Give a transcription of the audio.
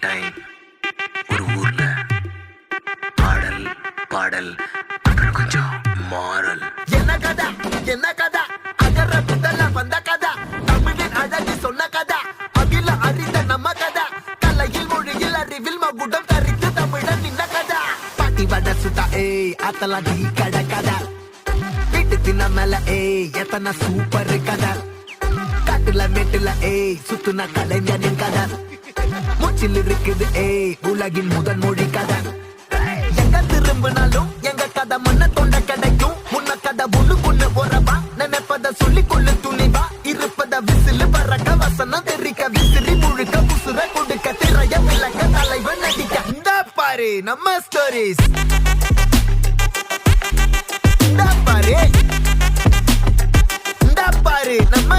Time ஒரு ஊர்ல பாடல் பாடல் அப்புறம் கொஞ்சம் மாறல். என்ன கதை என்ன கதை அகர முதல வந்த கதை தமிழின் அழகு சொன்ன கதை அகில அறிந்த நம்ம கதை கலையில் மொழியில் அறிவில் மகுடம் தரித்து தமிழன் நின்ன கதை பாட்டி வட சுட்டா அத்தலா டீ கடை கதை வீட்டு தின்ன மேல எத்தனை சூப்பர் கதை காட்டுல மேட்டுல சுத்துன கலைஞனின் கதை மூச்சில் இருக்குது உலகின் முதல் மொழி கதை எங்க திரும்பினாலும் எங்க கதை மண்ண தொண்ட கிடைக்கும் முன்ன கதை ஒண்ணு உறவா நினைப்பத சொல்லி கொள்ளு துணிவா இருப்பத விசிலு பறக்க வசனம் தெரிக்க விசிறி முழுக்க புசுர கொடுக்க திரைய விளக்க தலைவன் நடிக்க இந்த பாரு நம்ம ஸ்டோரிஸ் இந்த பாரு நம்ம